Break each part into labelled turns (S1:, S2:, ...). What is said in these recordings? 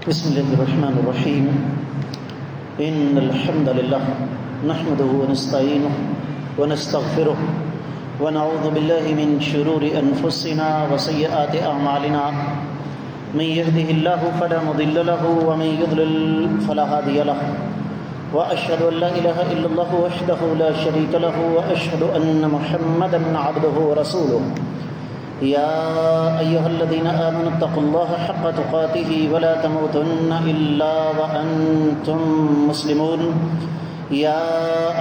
S1: بسم الله الرحمن الرحيم. إن الحمد لله نحمده ونستعينه ونستغفره ونعوذ بالله من شرور أنفسنا وسيئات أعمالنا. من يهده الله فلا مضل له ومن يضلل فلا هادي له. وأشهد أن لا إله إلا الله وحده لا شريك له وأشهد أن محمدا عبده ورسوله. يا أيها الذين آمنوا اتقوا الله حق تقاته ولا تموتن إلا وأنتم مسلمون. يا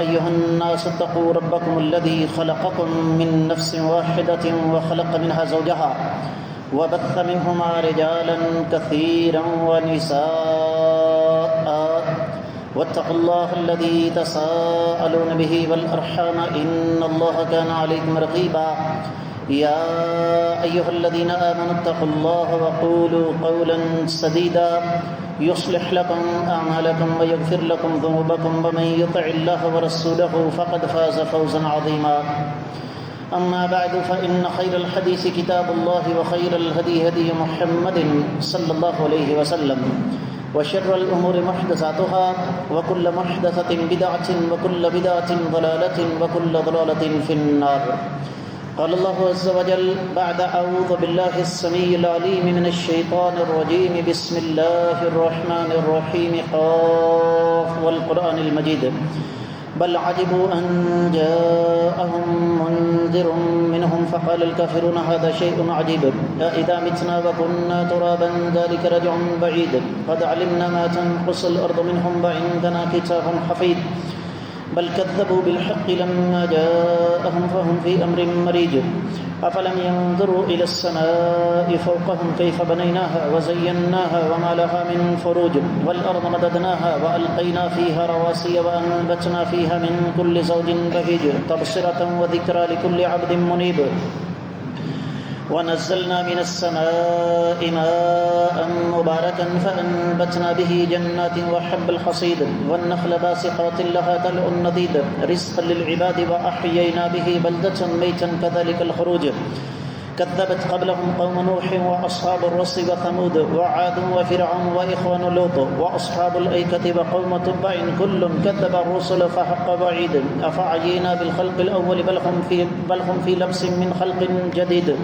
S1: أيها الناس اتقوا ربكم الذي خلقكم من نفس واحدة وخلق منها زوجها وبث منهما رجالا كثيرا ونساء واتقوا الله الذي تساءلون به والأرحام إن الله كان عليكم رقيبا. يا أيها الذين آمنوا اتقوا الله وقولوا قولا سديدا يصلح لكم أعمالكم ويغفر لكم ذنوبكم ومن يطع الله ورسوله فقد فاز فوزا عظيما. أما بعد فإن خير الحديث كتاب الله وخير الهدي هدي محمد صلى الله عليه وسلم وشر الأمور محدثاتها وكل محدثة بدعة وكل بدعة ضلالة وكل ضلالة في النار. قال الله عز وجل بعد أعوذ بالله السميع العليم من الشيطان الرجيم بسم الله الرحمن الرحيم قاف والقرآن المجيد بل عجبوا أن جاءهم منذر منهم فقال الكافرون هذا شيء عجيب أإذا متنا وكنا ترابا ذلك رجع بعيد قد علمنا ما تنقص الأرض منهم وعندنا كتاب حفيظ بل كذبوا بالحق لما جاءهم فهم في أمر مريج أفلم ينظروا إلى السماء فوقهم كيف بنيناها وزيناها وما لها من فروج والأرض مددناها وألقينا فيها رواسي وأنبتنا فيها من كل زوج بهيج تبصرة وذكرى لكل عبد منيب ونزلنا من السماء ماء مباركا فأنبتنا به جنات وحب الحصيد والنخل باسقات لها طلع نضيد رزقا للعباد وأحيينا به بلدة ميتا كذلك الخروج كذبت قبلهم قوم نوح وأصحاب الرس وثمود وعاد وفرعون وإخوان لوط وأصحاب الأيكة وقوم تبع كل كذب الرسل فحق وعيد أفعينا بالخلق الأول بل هم في لبس من خلق جديد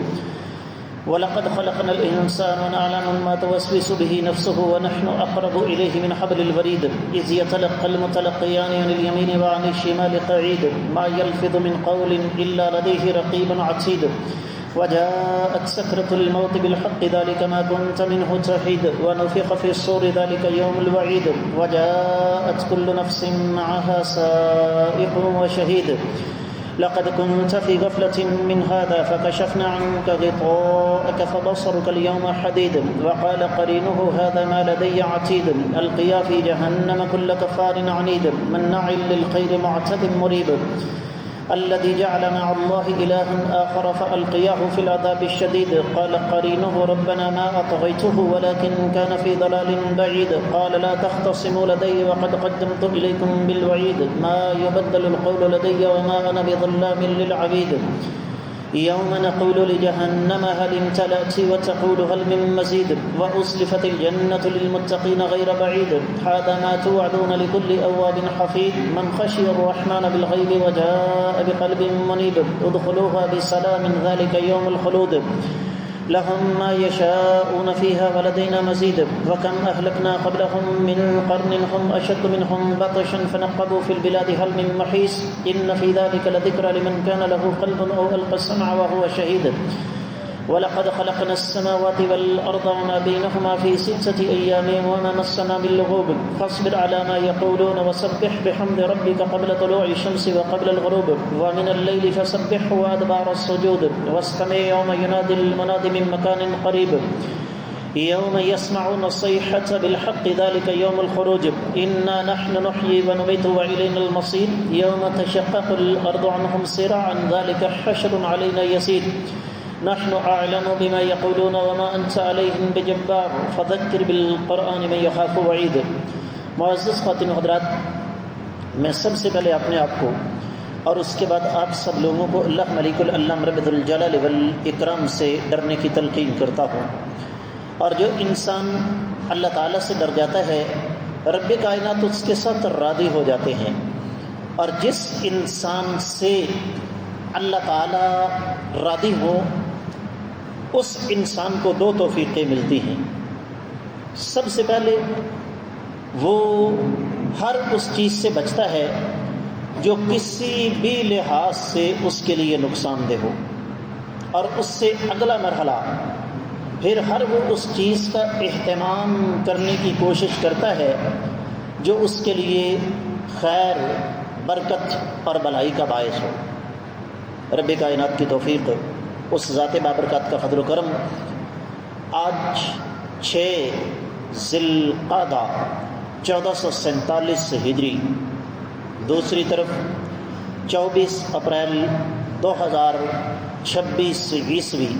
S1: ولقد خلقنا الإنسان ونعلم ما توسوس به نفسه ونحن أقرب إليه من حبل الوريد إذ يتلقى المتلقيان عن اليمين وعن الشمال قعيد ما يلفظ من قول إلا لديه رقيب عتيد وجاءت سكرة الموت بالحق ذلك ما كنت منه تحيد ونفخ في الصور ذلك يوم الوعيد وجاءت كل نفس معها سائق وشهيد لقد كنت في غفلة من هذا فكشفنا عنك غطاءك فبصرك اليوم حديد وقال قرينه هذا ما لدي عتيد ألقيا في جهنم كل كفار عنيد مناع للخير معتد مريب الذي جعل مع الله إلها آخر فألقياه في العذاب الشديد قال قرينه ربنا ما أطغيته ولكن كان في ضلال بعيد قال لا تختصموا لدي وقد قدمت إليكم بالوعيد ما يبدل القول لدي وما أنا بظلام للعبيد يوم نقول لجهنم هل امتلأت وتقول هل من مزيد وأزلفت الجنة للمتقين غير بعيد هذا ما توعدون لكل أواب حفيظ من خشي الرحمن بالغيب وجاء بقلب منيب ادخلوها بسلام ذلك يوم الخلود لهم ما يشاءون فيها ولدينا مزيد وكم أهلكنا قبلهم من قرن هم أشد منهم بطشا فنقبوا في البلاد هل من محيص إن في ذلك لذكرى لمن كان له قلب أو ألقى السمع وهو شهيد ولقد خلقنا السماوات والأرض وما بينهما في 6 أيام وما مسنا من لغوب فاصبر على ما يقولون وسبح بحمد ربك قبل طلوع الشمس وقبل الغروب ومن الليل فسبحه وأدبار السجود واستمع يوم ينادي المناد من مكان قريب يوم يسمعون الصيحة بالحق ذلك يوم الخروج إنا نحن نحيي ونميت وإلينا المصير يوم تشقق الأرض عنهم سراعا ذلك حشر علينا يسير نحن أعلم بما يقولون وما أنت عليهم بجبار فذكر بالقرآن من يخاف وعيد. معزز خواتین و حضرات، میں سب سے پہلے اپنے آپ کو اور اس کے بعد آپ سب لوگوں کو اللہ ملک العلم رب ذوالجلال والاکرام سے ڈرنے کی تلقین کرتا ہوں. اور جو انسان اللہ تعالیٰ سے ڈر جاتا ہے رب کائنات اس کے ساتھ راضی ہو جاتے ہیں. اور جس انسان سے اللہ تعالیٰ راضی ہو اس انسان کو دو توفیقیں ملتی ہیں. سب سے پہلے وہ ہر اس چیز سے بچتا ہے جو کسی بھی لحاظ سے اس کے لیے نقصان دہ ہو، اور اس سے اگلا مرحلہ پھر ہر وہ اس چیز کا اہتمام کرنے کی کوشش کرتا ہے جو اس کے لیے خیر، برکت اور بھلائی کا باعث ہو. رب کائنات کی توفیق، اس ذات بابرکات کا فضل و کرم. آج 6 ذی القعدہ 1447 ہجری، دوسری طرف 24 اپریل 2026 عیسوی،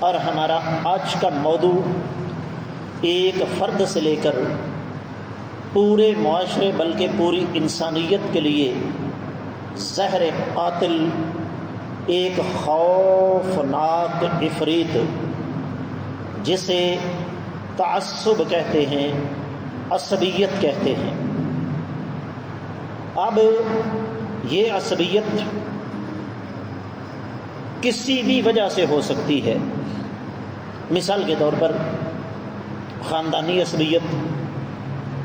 S1: اور ہمارا آج کا موضوع ایک فرد سے لے کر پورے معاشرے بلکہ پوری انسانیت کے لیے زہر قاتل، ایک خوفناک عفریت جسے تعصب کہتے ہیں، عصبیت کہتے ہیں. اب یہ عصبیت کسی بھی وجہ سے ہو سکتی ہے. مثال کے طور پر خاندانی عصبیت،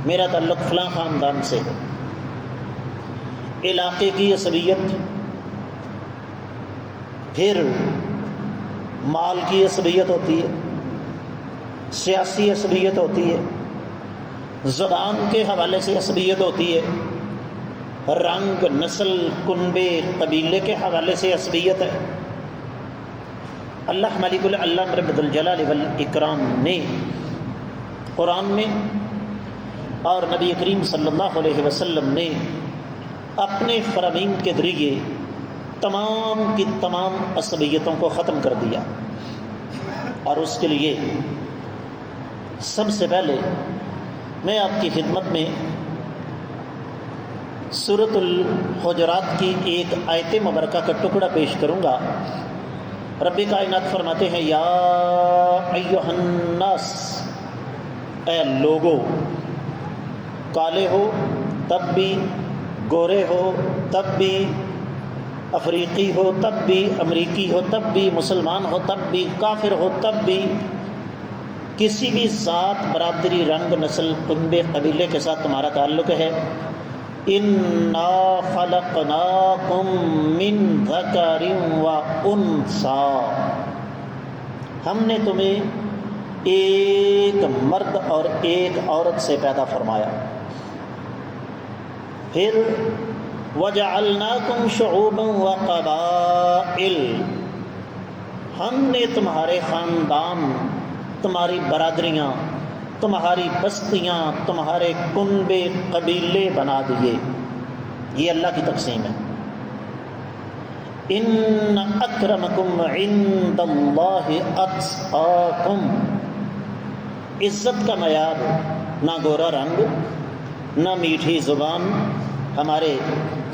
S1: میرا تعلق فلاں خاندان سے ہے. علاقے کی عصبیت، پھر مال کی عصبیت ہوتی ہے، سیاسی عصبیت ہوتی ہے، زبان کے حوالے سے عصبیت ہوتی ہے، رنگ، نسل، کنبے، قبیلے کے حوالے سے عصبیت ہے. اللہ مالک العلم رب الجلال والاکرام نے قرآن میں اور نبی کریم صلی اللہ علیہ وسلم نے اپنے فرامین کے ذریعے تمام کی تمام عصبیتوں کو ختم کر دیا. اور اس کے لیے سب سے پہلے میں آپ کی خدمت میں سورۃ الحجرات کی ایک آیت مبارکہ کا ٹکڑا پیش کروں گا. رب کائنات فرماتے ہیں، یا ایھا الناس، اے لوگو، کالے ہو تب بھی، گورے ہو تب بھی، افریقی ہو تب بھی، امریکی ہو تب بھی، مسلمان ہو تب بھی، کافر ہو تب بھی، کسی بھی ذات، برادری، رنگ، نسل، کنبے، قبیلے کے ساتھ تمہارا تعلق ہے. انا خلقناکم من ذکر و انثی، ہم نے تمہیں ایک مرد اور ایک عورت سے پیدا فرمایا. پھر وجعلناکم شعوبا و قبائل، ہم نے تمہارے خاندان، تمہاری برادریاں، تمہاری بستیاں، تمہارے کنبے، قبیلے بنا دیے. یہ اللہ کی تقسیم ہے. ان اکرمکم عند اللہ اتقاکم، عزت کا معیار نہ گورا رنگ، نہ میٹھی زبان. ہمارے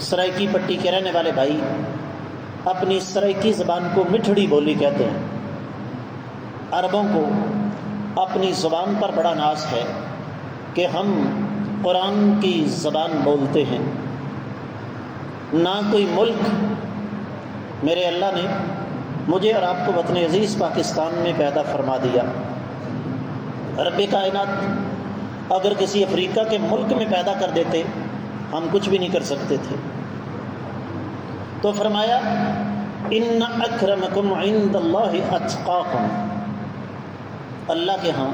S1: سرائکی پٹی کے رہنے والے بھائی اپنی سرائکی زبان کو مٹھڑی بولی کہتے ہیں. عربوں کو اپنی زبان پر بڑا ناز ہے کہ ہم قرآن کی زبان بولتے ہیں. نہ کوئی ملک، میرے اللہ نے مجھے اور آپ کو وطن عزیز پاکستان میں پیدا فرما دیا. رب کائنات اگر کسی افریقہ کے ملک میں پیدا کر دیتے ہم کچھ بھی نہیں کر سکتے تھے. تو فرمایا ان اکرمکم عند اللہ اتقاکم، اللہ کے ہاں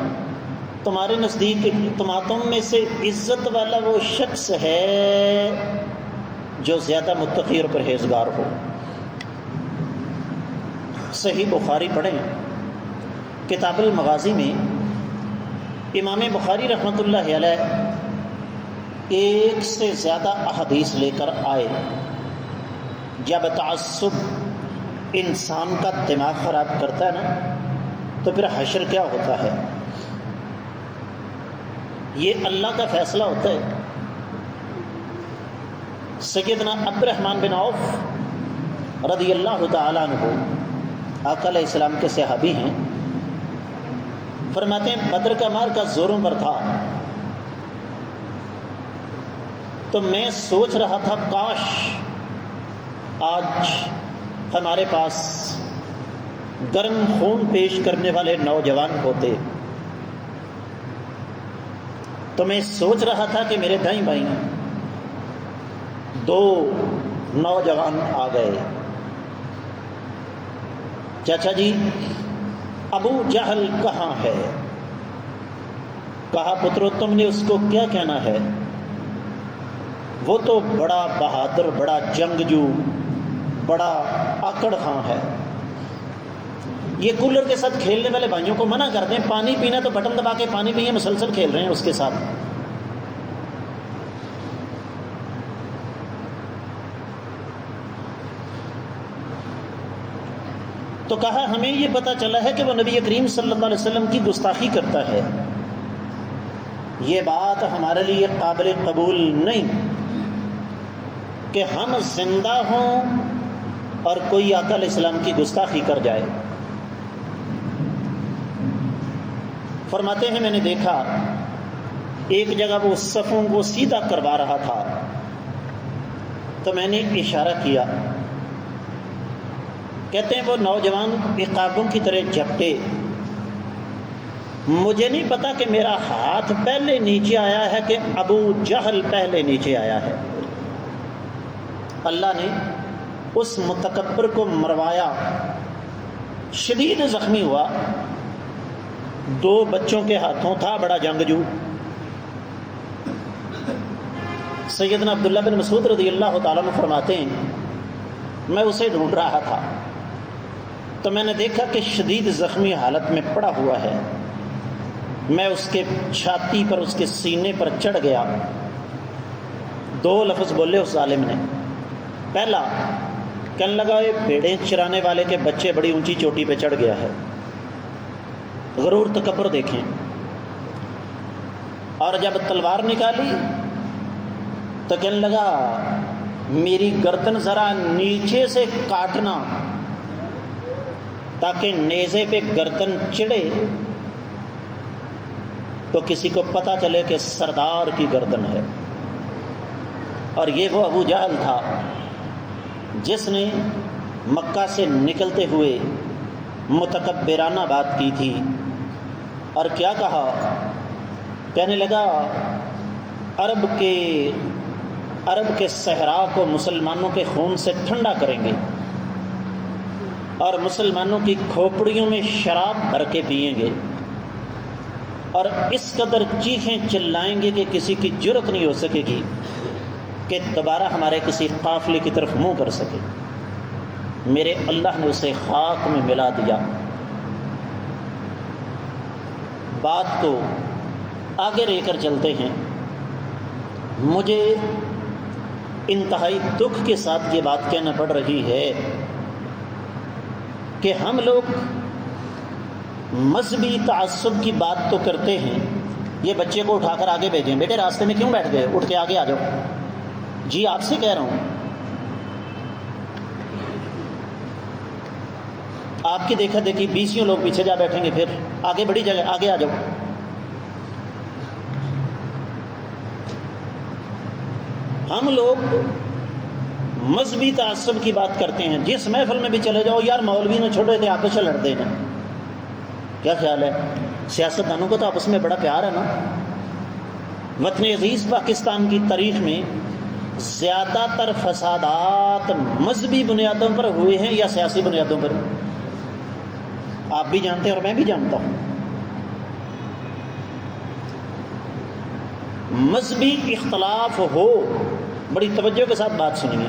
S1: تمہارے نزدیک تم میں سے عزت والا وہ شخص ہے جو زیادہ متقی اور پرہیزگار ہو. صحیح بخاری پڑھیں، کتاب المغازی میں امام بخاری رحمۃ اللہ علیہ ایک سے زیادہ احادیث لے کر آئے. جب تعصب انسان کا دماغ خراب کرتا ہے نا تو پھر حشر کیا ہوتا ہے. یہ اللہ کا فیصلہ ہوتا ہے. سیدنا عبد الرحمن بن عوف رضی اللہ تعالیٰ عنہ آقا علیہ السلام کے صحابی ہیں. فرماتے ہیں بدر کا معرکہ زوروں پر تھا، تو میں سوچ رہا تھا کاش آج ہمارے پاس گرم خون پیش کرنے والے نوجوان ہوتے۔ تو میں سوچ رہا تھا کہ میرے دائیں بائیں دو نوجوان آ گئے۔ چاچا جی ابو جہل کہاں ہے؟ کہا پترو تم نے اس کو کیا کہنا ہے، وہ تو بڑا بہادر، بڑا جنگجو، بڑا آکڑ خاں ہے۔ یہ کولر کے ساتھ کھیلنے والے بھائیوں کو منع کر دیں، پانی پینا تو بٹن دبا کے پانی پیئے، مسلسل کھیل رہے ہیں اس کے ساتھ۔ تو کہا ہمیں یہ پتہ چلا ہے کہ وہ نبی کریم صلی اللہ علیہ وسلم کی گستاخی کرتا ہے، یہ بات ہمارے لیے قابل قبول نہیں کہ ہم زندہ ہوں اور کوئی آقا علیہ السلام کی گستاخی کر جائے۔ فرماتے ہیں میں نے دیکھا ایک جگہ وہ صفوں کو سیدھا کروا رہا تھا، تو میں نے اشارہ کیا، کہتے ہیں وہ نوجوان عقابوں کی طرح جھپٹے، مجھے نہیں پتا کہ میرا ہاتھ پہلے نیچے آیا ہے کہ ابو جہل پہلے نیچے آیا ہے۔ اللہ نے اس متکبر کو مروایا، شدید زخمی ہوا، دو بچوں کے ہاتھوں تھا، بڑا جنگجو۔ سیدنا عبداللہ بن مسعود رضی اللہ تعالیٰ عنہ فرماتے ہیں میں اسے ڈھونڈ رہا تھا تو میں نے دیکھا کہ شدید زخمی حالت میں پڑا ہوا ہے۔ میں اس کے چھاتی پر، اس کے سینے پر چڑھ گیا، دو لفظ بولے اس ظالم نے۔ پہلا کہنے لگا یہ بھیڑیں چرانے والے کے بچے بڑی اونچی چوٹی پہ چڑھ گیا ہے، غرور تکبر دیکھیں۔ اور جب تلوار نکالی تو کہنے لگا میری گردن ذرا نیچے سے کاٹنا تاکہ نیزے پہ گردن چڑھے تو کسی کو پتہ چلے کہ سردار کی گردن ہے۔ اور یہ وہ ابو جہل تھا جس نے مکہ سے نکلتے ہوئے متکبرانہ بات کی تھی، اور کیا کہا، کہنے لگا عرب کے صحرا کو مسلمانوں کے خون سے ٹھنڈا کریں گے اور مسلمانوں کی کھوپڑیوں میں شراب بھر کے پئیں گے، اور اس قدر چیخیں چلائیں گے کہ کسی کی جرت نہیں ہو سکے گی کہ دوبارہ ہمارے کسی قافلے کی طرف منہ کر سکے۔ میرے اللہ نے اسے خاک میں ملا دیا۔ بات کو آگے لے کر چلتے ہیں۔ مجھے انتہائی دکھ کے ساتھ یہ بات کہنا پڑ رہی ہے کہ ہم لوگ مذہبی تعصب کی بات تو کرتے ہیں، یہ بچے کو اٹھا کر آگے بھیجیں، بیٹے راستے میں کیوں بیٹھ گئے، اٹھ کے آگے آ جاؤ، جی آپ سے کہہ رہا ہوں۔ آپ کی دیکھا دیکھی 20 لوگ پیچھے جا بیٹھیں گے، پھر آگے بڑی جگہ آگے آ جاؤ۔ ہم لوگ مذہبی تعصب کی بات کرتے ہیں، جس محفل میں بھی چلے جاؤ یار مولوی نے چھوڑے تھے آپس میں لڑتے ہیں، کیا خیال ہے؟ سیاستدانوں کو تو آپس میں بڑا پیار ہے نا۔ وطن عزیز پاکستان کی تاریخ میں زیادہ تر فسادات مذہبی بنیادوں پر ہوئے ہیں یا سیاسی بنیادوں پر؟ آپ بھی جانتے ہیں اور میں بھی جانتا ہوں۔ مذہبی اختلاف ہو، بڑی توجہ کے ساتھ بات سنیے،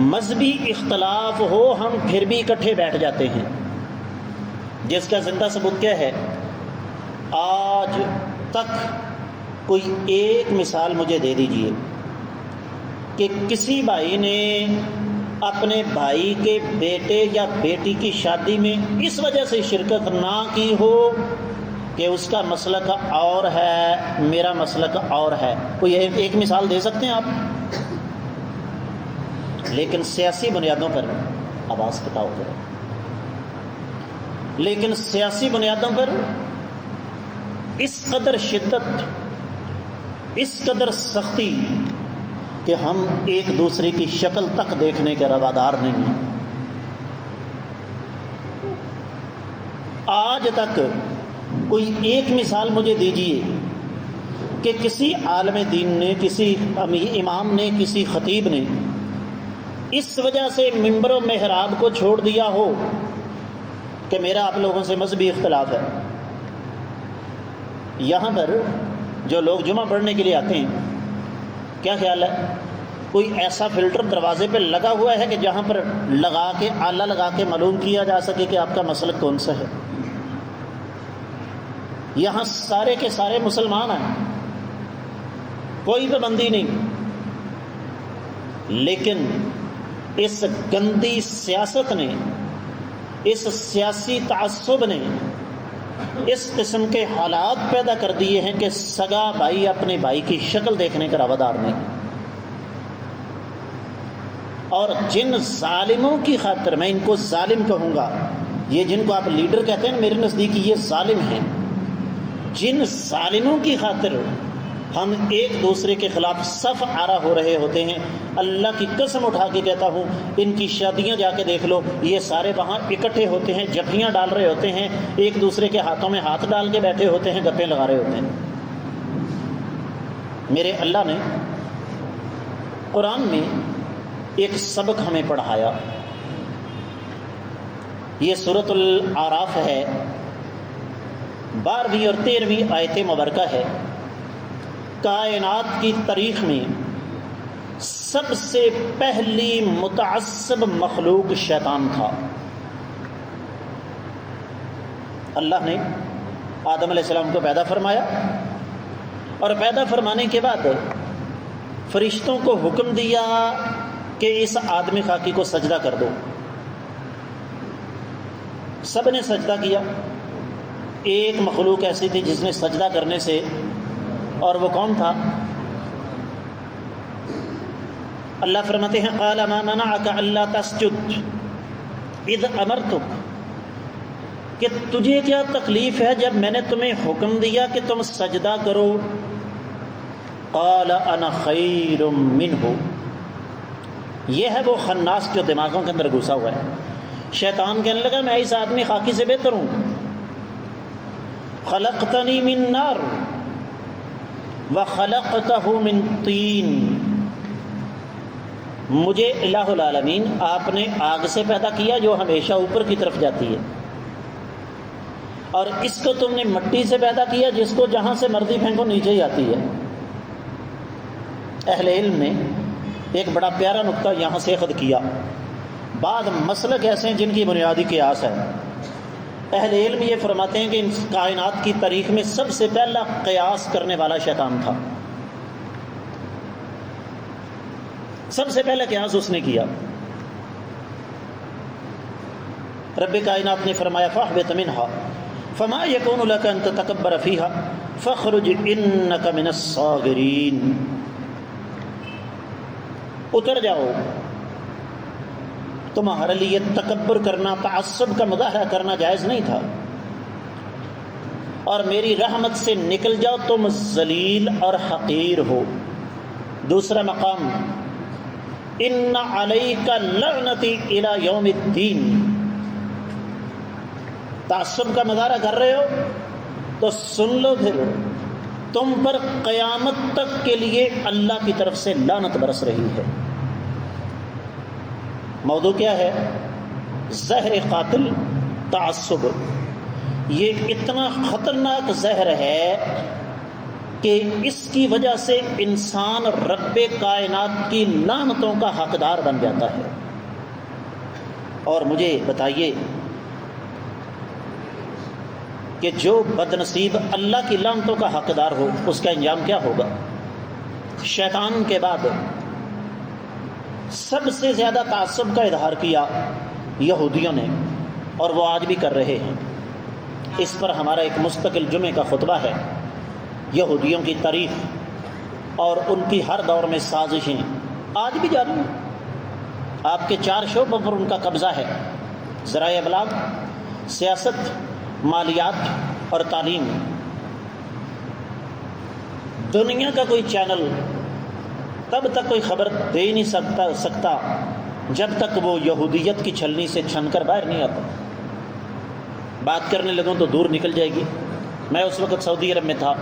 S1: مذہبی اختلاف ہو ہم پھر بھی اکٹھے بیٹھ جاتے ہیں، جس کا زندہ ثبوت کیا ہے؟ آج تک کوئی ایک مثال مجھے دے دیجئے کہ کسی بھائی نے اپنے بھائی کے بیٹے یا بیٹی کی شادی میں اس وجہ سے شرکت نہ کی ہو کہ اس کا مسلک اور ہے، میرا مسلک اور ہے۔ کوئی ایک مثال دے سکتے ہیں آپ؟ لیکن سیاسی بنیادوں پر آواز بتاؤ ذرا، لیکن سیاسی بنیادوں پر اس قدر شدت، اس قدر سختی کہ ہم ایک دوسرے کی شکل تک دیکھنے کے روادار نہیں ہیں۔ آج تک کوئی ایک مثال مجھے دیجیے کہ کسی عالم دین نے، کسی امام نے، کسی خطیب نے اس وجہ سے ممبر و محراب کو چھوڑ دیا ہو کہ میرا آپ لوگوں سے مذہبی اختلاف ہے۔ یہاں پر جو لوگ جمعہ پڑھنے کے لیے آتے ہیں، کیا خیال ہے کوئی ایسا فلٹر دروازے پہ لگا ہوا ہے کہ جہاں پر لگا کے، آلہ لگا کے معلوم کیا جا سکے کہ آپ کا مسلک کون سا ہے؟ یہاں سارے کے سارے مسلمان ہیں، کوئی پابندی نہیں، لیکن اس گندی سیاست نے، اس سیاسی تعصب نے اس قسم کے حالات پیدا کر دیے ہیں کہ سگا بھائی اپنے بھائی کی شکل دیکھنے کا روادار نہیں۔ اور جن ظالموں کی خاطر، میں ان کو ظالم کہوں گا، یہ جن کو آپ لیڈر کہتے ہیں میرے نزدیک یہ ظالم ہیں، جن ظالموں کی خاطر ہم ایک دوسرے کے خلاف صف آرا ہو رہے ہوتے ہیں، اللہ کی قسم اٹھا کے کہتا ہوں، ان کی شادیاں جا کے دیکھ لو، یہ سارے وہاں اکٹھے ہوتے ہیں، جھپیاں ڈال رہے ہوتے ہیں، ایک دوسرے کے ہاتھوں میں ہاتھ ڈال کے بیٹھے ہوتے ہیں، گپیں لگا رہے ہوتے ہیں۔ میرے اللہ نے قرآن میں ایک سبق ہمیں پڑھایا، یہ سورۃ الاعراف ہے، 12ویں اور 13ویں آیت مبارکہ ہے۔ کائنات کی تاریخ میں سب سے پہلی متعصب مخلوق شیطان تھا۔ اللہ نے آدم علیہ السلام کو پیدا فرمایا، اور پیدا فرمانے کے بعد فرشتوں کو حکم دیا کہ اس آدمی خاکی کو سجدہ کر دو۔ سب نے سجدہ کیا، ایک مخلوق ایسی تھی جس نے سجدہ کرنے سے، اور وہ کون تھا؟ اللہ فرماتے ہیں قال ما منعك الا تسجد اذ امرتك، کہ تجھے کیا تکلیف ہے جب میں نے تمہیں حکم دیا کہ تم سجدہ کرو؟ قال انا خیر منہ، یہ ہے وہ خناس جو دماغوں کے اندر گھسا ہوا ہے۔ شیطان کہنے لگا میں اس آدمی خاکی سے بہتر ہوں، خلقتنی من نار وخلقتہ من طین، مجھے الہ العالمین آپ نے آگ سے پیدا کیا جو ہمیشہ اوپر کی طرف جاتی ہے، اور اس کو تم نے مٹی سے پیدا کیا جس کو جہاں سے مرضی پھینکو نیچے ہی آتی ہے۔ اہل علم نے ایک بڑا پیارا نقطہ یہاں سے اخذ کیا، بعض مسلک ایسے ہیں جن کی بنیادی قیاس ہے۔ اہل علم یہ فرماتے ہیں کہ ان کائنات کی تاریخ میں سب سے پہلا قیاس کرنے والا شیطان تھا، سب سے پہلا قیاس اس نے کیا۔ رب کائنات نے فرمایا فاہبط منہا فما یکون لک ان تتکبر فیہا فاخرج انک من الصاغرین، اتر جاؤ، تمہارے لیے تکبر کرنا، تعصب کا مظاہرہ کرنا جائز نہیں تھا، اور میری رحمت سے نکل جاؤ، تم ذلیل اور حقیر ہو۔ دوسرا مقام ان علیک لعنتی الی یوم الدین، تعصب کا مظاہرہ کر رہے ہو تو سن لو، پھر تم پر قیامت تک کے لیے اللہ کی طرف سے لعنت برس رہی ہے۔ موضوع کیا ہے؟ زہر قاتل تعصب۔ یہ اتنا خطرناک زہر ہے کہ اس کی وجہ سے انسان رب کائنات کی لعنتوں کا حقدار بن جاتا ہے۔ اور مجھے بتائیے کہ جو بدنصیب اللہ کی لعنتوں کا حقدار ہو اس کا انجام کیا ہوگا؟ شیطان کے بعد سب سے زیادہ تعصب کا اظہار کیا یہودیوں نے، اور وہ آج بھی کر رہے ہیں۔ اس پر ہمارا ایک مستقل جمعے کا خطبہ ہے، یہودیوں کی تاریخ اور ان کی ہر دور میں سازشیں آج بھی جاری ہیں۔ آپ کے 4 شعبوں پر ان کا قبضہ ہے، ذرائع ابلاغ، سیاست، مالیات اور تعلیم، دنیا کا کوئی چینل تب تک کوئی خبر دے ہی نہیں سکتا جب تک وہ یہودیت کی چھلنی سے چھن کر باہر نہیں آتا۔ بات کرنے لگوں تو دور نکل جائے گی۔ میں اس وقت سعودی عرب میں تھا،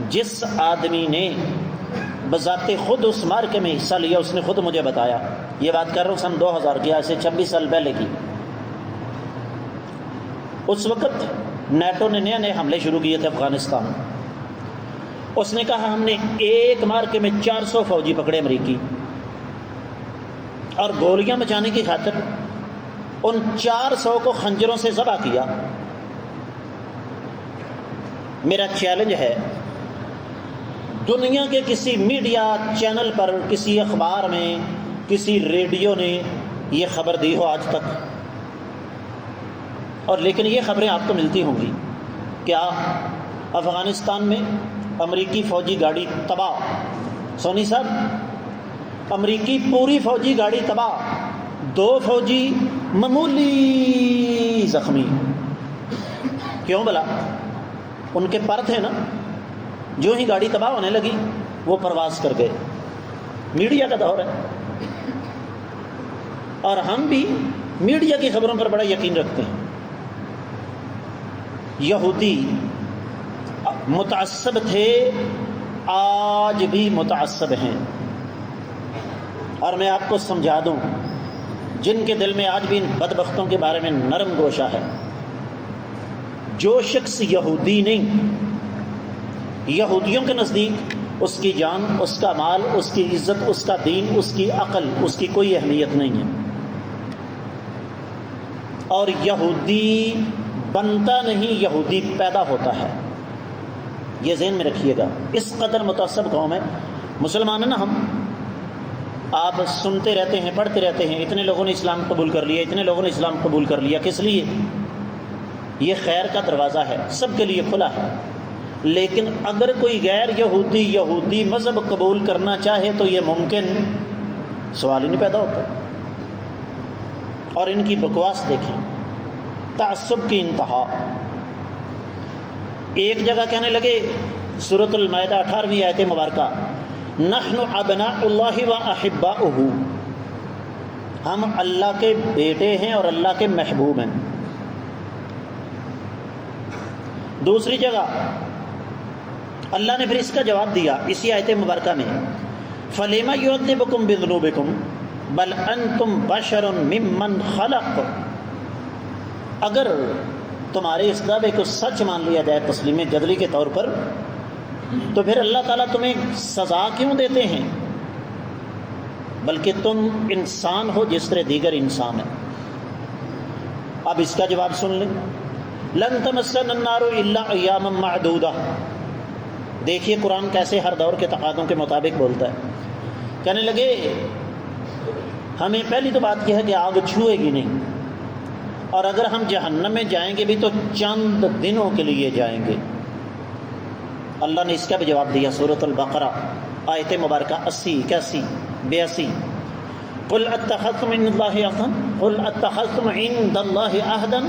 S1: جس آدمی نے بذات خود اس مارکے میں حصہ لیا اس نے خود مجھے بتایا، یہ بات کر رہا ہوں سن 2000 کی، آج سے 26 سال پہلے کی۔ اس وقت نیٹو نے نئے حملے شروع کیے تھے افغانستان۔ اس نے کہا ہم نے ایک مارکے میں 400 فوجی پکڑے امریکی، اور گولیاں بچانے کی خاطر ان 400 کو خنجروں سے ذبح کیا۔ میرا چیلنج ہے، دنیا کے کسی میڈیا چینل پر، کسی اخبار میں، کسی ریڈیو نے یہ خبر دی ہو آج تک؟ اور لیکن یہ خبریں آپ کو ملتی ہوں گی، کیا افغانستان میں امریکی فوجی گاڑی تباہ، سونی صاحب امریکی پوری فوجی گاڑی تباہ، 2 فوجی معمولی زخمی۔ کیوں بلا؟ ان کے پر تھے نا، جو ہی گاڑی تباہ ہونے لگی وہ پرواز کر گئے۔ میڈیا کا دور ہے، اور ہم بھی میڈیا کی خبروں پر بڑا یقین رکھتے ہیں۔ یہودی متعصب تھے، آج بھی متعصب ہیں، اور میں آپ کو سمجھا دوں، جن کے دل میں آج بھی ان بدبختوں کے بارے میں نرم گوشہ ہے، جو شخص یہودی نہیں، یہودیوں کے نزدیک اس کی جان، اس کا مال، اس کی عزت، اس کا دین، اس کی عقل، اس کی کوئی اہمیت نہیں ہے، اور یہودی بنتا نہیں، یہودی پیدا ہوتا ہے۔ یہ ذہن میں رکھیے گا، اس قدر متعصب قوم ہے۔ مسلمان ہیں نا ہم، آپ سنتے رہتے ہیں، پڑھتے رہتے ہیں، اتنے لوگوں نے اسلام قبول کر لیا، اتنے لوگوں نے اسلام قبول کر لیا، کس لیے؟ یہ خیر کا دروازہ ہے، سب کے لیے کھلا ہے، لیکن اگر کوئی غیر یہودی مذہب قبول کرنا چاہے تو یہ ممکن، سوال ہی نہیں پیدا ہوتا۔ اور ان کی بکواس دیکھیں، تعصب کی انتہا۔ ایک جگہ کہنے لگے، سورۃ المائدہ 18ویں آیت مبارکہ، نحن ابناء اللہ و احباؤہ، ہم اللہ کے بیٹے ہیں اور اللہ کے محبوب ہیں۔ دوسری جگہ اللہ نے پھر اس کا جواب دیا اسی آیت مبارکہ میں، فَلِمَ يُعَذِّبُكُم بِذُنُوبِكُم بَلْ أَنتُم بَشَرٌ مِّمَّنْ خَلَقَ، اگر تمہارے اس دعوے کو سچ مان لیا جائے تسلیم جدلی کے طور پر، تو پھر اللہ تعالیٰ تمہیں سزا کیوں دیتے ہیں؟ بلکہ تم انسان ہو جس طرح دیگر انسان ہیں۔ اب اس کا جواب سن لیں، لن تمسنا النار الا ایاما معدودہ۔ دیکھیے قرآن کیسے ہر دور کے تقاضوں کے مطابق بولتا ہے۔ کہنے لگے ہمیں پہلی تو بات یہ ہے کہ آگ چھوئے گی نہیں، اور اگر ہم جہنم میں جائیں گے بھی تو چند دنوں کے لیے جائیں گے۔ اللہ نے اس کا بھی جواب دیا، سورۃ البقرہ آیت مبارکہ 80، 81، 82، قل اتخذتم عند اللہ عہدا، قل اتخذتم عند اللہ عہدا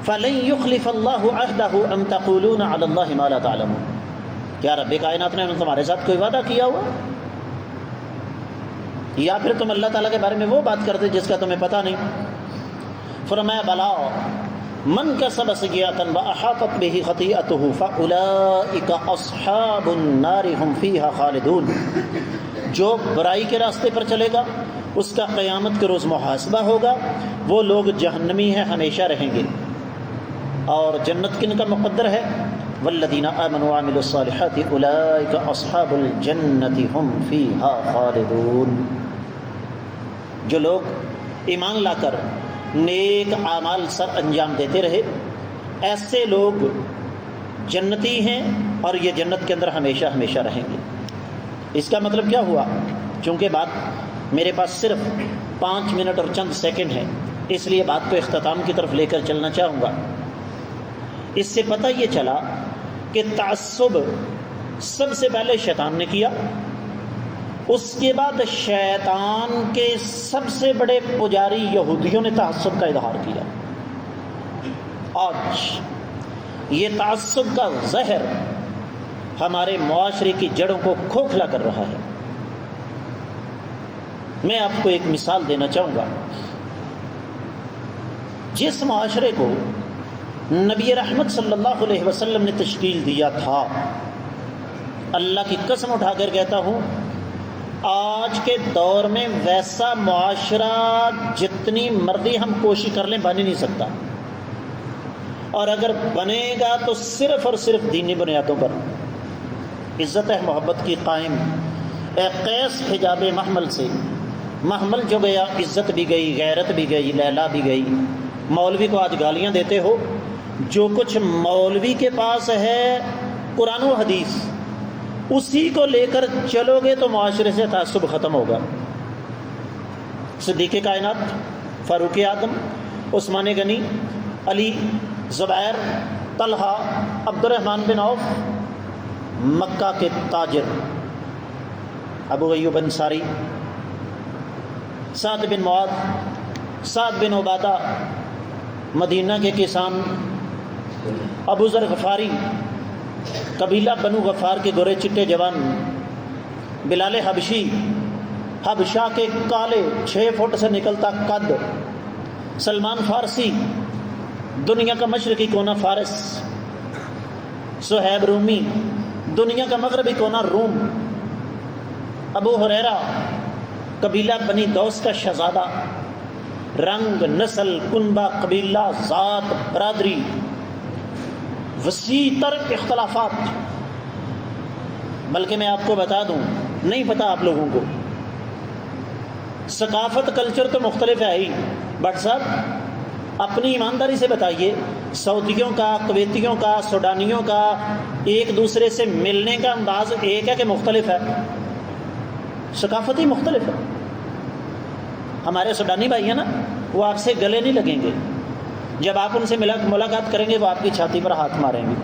S1: فلن یخلف اللہ عہدہ ام تقولون علی اللہ ما لا تعلمون۔ کیا رب کائنات نے تمہارے ساتھ کوئی وعدہ کیا ہوا، یا پھر تم اللہ تعالیٰ کے بارے میں وہ بات کرتے جس کا تمہیں پتہ نہیں؟ فرمایا بلا من کسب سیئۃ واحاطت بہ خطیئتہ فاولئک اصحاب النار هم فیہا خالدون۔ جو برائی کے راستے پر چلے گا اس کا قیامت کے روز محاسبہ ہوگا، وہ لوگ جہنمی ہیں، ہمیشہ رہیں گے۔ اور جنت کن کا مقدر ہے؟ والذین آمنوا وعملوا الصالحات اولئک اصحاب الجنۃ هم فیہا خالدون۔ جو لوگ ایمان لا کر نیک اعمال سر انجام دیتے رہے، ایسے لوگ جنتی ہیں، اور یہ جنت کے اندر ہمیشہ ہمیشہ رہیں گے۔ اس کا مطلب کیا ہوا؟ چونکہ بات میرے پاس صرف 5 منٹ اور چند سیکنڈ ہے، اس لیے بات کو اختتام کی طرف لے کر چلنا چاہوں گا۔ اس سے پتہ یہ چلا کہ تعصب سب سے پہلے شیطان نے کیا، اس کے بعد شیطان کے سب سے بڑے پجاری یہودیوں نے تعصب کا اظہار کیا۔ آج یہ تعصب کا زہر ہمارے معاشرے کی جڑوں کو کھوکھلا کر رہا ہے۔ میں آپ کو ایک مثال دینا چاہوں گا۔ جس معاشرے کو نبی رحمت صلی اللہ علیہ وسلم نے تشکیل دیا تھا، اللہ کی قسم اٹھا کر کہتا ہوں، آج کے دور میں ویسا معاشرہ جتنی مرضی ہم کوشش کر لیں بن ہی نہیں سکتا، اور اگر بنے گا تو صرف اور صرف دینی بنیادوں پر، عزت محبت کی قائم۔ اے قیس حجاب محمل سے محمل جو گیا، عزت بھی گئی، غیرت بھی گئی، لیلا بھی گئی۔ مولوی کو آج گالیاں دیتے ہو، جو کچھ مولوی کے پاس ہے قرآن و حدیث، اسی کو لے کر چلو گے تو معاشرے سے تعصب ختم ہوگا۔ صدیق کائنات، فاروق اعظم، عثمان غنی، علی، زبیر، طلحہ، عبد الرحمن بن عوف، مکہ کے تاجر ابو ایوب انصاری، سعد بن معاذ، سعد بن عبادہ، مدینہ کے کسان، ابو ذر غفاری، قبیلہ بنو غفار کے گورے چٹے جوان، بلال حبشی، حبشہ کے کالے 6 فٹ سے نکلتا قد، سلمان فارسی، دنیا کا مشرقی کونا فارس، صہیب رومی، دنیا کا مغربی کونا روم، ابو ہریرہ، قبیلہ بنی دوس کا شہزادہ، رنگ، نسل، کنبہ، قبیلہ، ذات، برادری، وسیع تر اختلافات۔ بلکہ میں آپ کو بتا دوں، نہیں پتہ آپ لوگوں کو، ثقافت کلچر تو مختلف ہے ہی، بٹ صاحب اپنی ایمانداری سے بتائیے، سعودیوں کا، کویتیوں کا، سوڈانیوں کا ایک دوسرے سے ملنے کا انداز ایک ہے کہ مختلف ہے؟ ثقافت ہی مختلف ہے۔ ہمارے سوڈانی بھائی ہیں نا، وہ آپ سے گلے نہیں لگیں گے، جب آپ ان سے ملاقات کریں گے وہ آپ کی چھاتی پر ہاتھ ماریں گے۔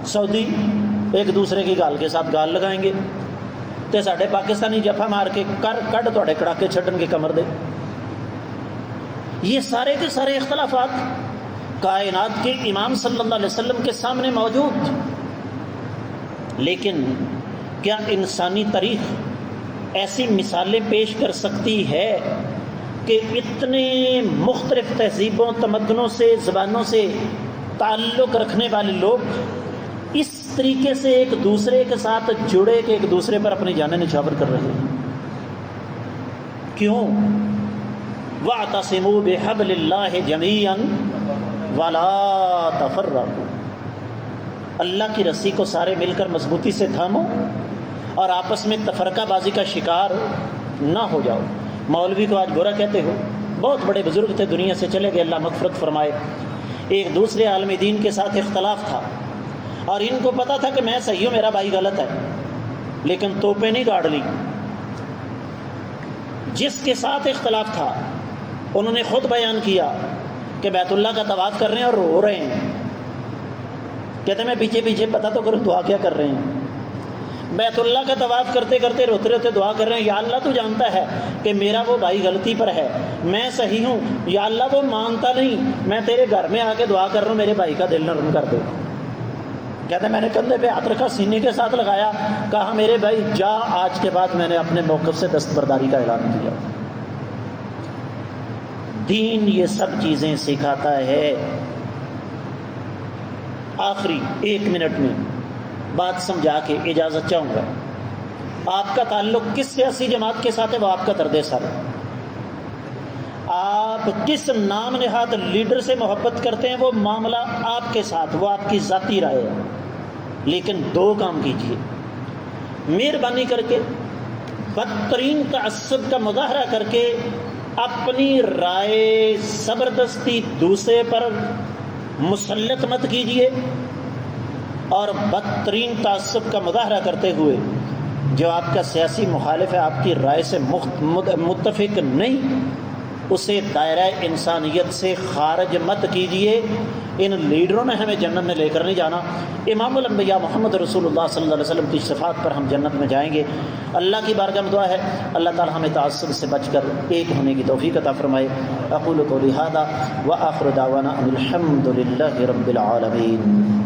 S1: سعودی ایک دوسرے کی گال کے ساتھ گال لگائیں گے، تے ساڈے پاکستانی جفا مار کے کڈ تواڈے کڑاکے چھڈن کے کمر دے۔ یہ سارے کے سارے اختلافات کائنات کے امام صلی اللہ علیہ وسلم کے سامنے موجود، لیکن کیا انسانی تاریخ ایسی مثالیں پیش کر سکتی ہے کہ اتنے مختلف تہذیبوں، تمدنوں سے، زبانوں سے تعلق رکھنے والے لوگ اس طریقے سے ایک دوسرے کے ساتھ جڑے کہ ایک دوسرے پر اپنی جانیں نچھاور کر رہے ہیں؟ کیوں؟ وَاعْتَصِمُوا بِحَبْلِ اللَّهِ جَمِيعًا وَلَا تَفَرَّقُوا، اللہ کی رسی کو سارے مل کر مضبوطی سے تھامو اور آپس میں تفرقہ بازی کا شکار نہ ہو جاؤ۔ مولوی کو آج برا کہتے ہو، بہت بڑے بزرگ تھے، دنیا سے چلے گئے، اللہ مغفرت فرمائے۔ ایک دوسرے عالم دین کے ساتھ اختلاف تھا اور ان کو پتا تھا کہ میں صحیح ہوں، میرا بھائی غلط ہے، لیکن توپیں نہیں گاڑ لی۔ جس کے ساتھ اختلاف تھا انہوں نے خود بیان کیا کہ بیت اللہ کا طواف کر رہے ہیں اور رو رہے ہیں، کہتے ہیں میں پیچھے پیچھے پتہ تو کروں دعا کیا کر رہے ہیں۔ بیت اللہ کا طواف کرتے کرتے روتے روتے دعا کر رہے ہیں، یا اللہ تو جانتا ہے کہ میرا وہ بھائی غلطی پر ہے، میں صحیح ہوں، یا اللہ وہ مانتا نہیں، میں تیرے گھر میں آ کے دعا کر رہا ہوں میرے بھائی کا دل نرم کر دے۔ کہتے ہیں میں نے کندھے پہ ہاتھ رکھا، سینے کے ساتھ لگایا، کہا میرے بھائی جا، آج کے بعد میں نے اپنے موقف سے دستبرداری کا اعلان کیا۔ دین یہ سب چیزیں سکھاتا ہے۔ آخری 1 منٹ میں بات سمجھا کے اجازت چاہوں گا۔ آپ کا تعلق کس سیاسی جماعت کے ساتھ ہے وہ آپ کا درد سر ہے، آپ کس نام نہاد لیڈر سے محبت کرتے ہیں وہ معاملہ آپ کے ساتھ، وہ آپ کی ذاتی رائے ہے، لیکن 2 کام کیجیے، مہربانی کر کے بدترین تعصب کا مظاہرہ کر کے اپنی رائے زبردستی دوسرے پر مسلط مت کیجیے، اور بدترین تعصب کا مظاہرہ کرتے ہوئے جو آپ کا سیاسی مخالف ہے، آپ کی رائے سے متفق نہیں، اسے دائرہ انسانیت سے خارج مت کیجیے۔ ان لیڈروں نے ہمیں جنت میں لے کر نہیں جانا۔ امام الانبیاء محمد رسول اللہ صلی اللہ علیہ وسلم کی صفات پر ہم جنت میں جائیں گے۔ اللہ کی بارگاہ میں دعا ہے اللہ تعالی ہمیں تعصب سے بچ کر ایک ہونے کی توفیق عطا فرمائے۔ اقول قولی ھذا وآخر دعوانا ان الحمد للہ رب العالمین۔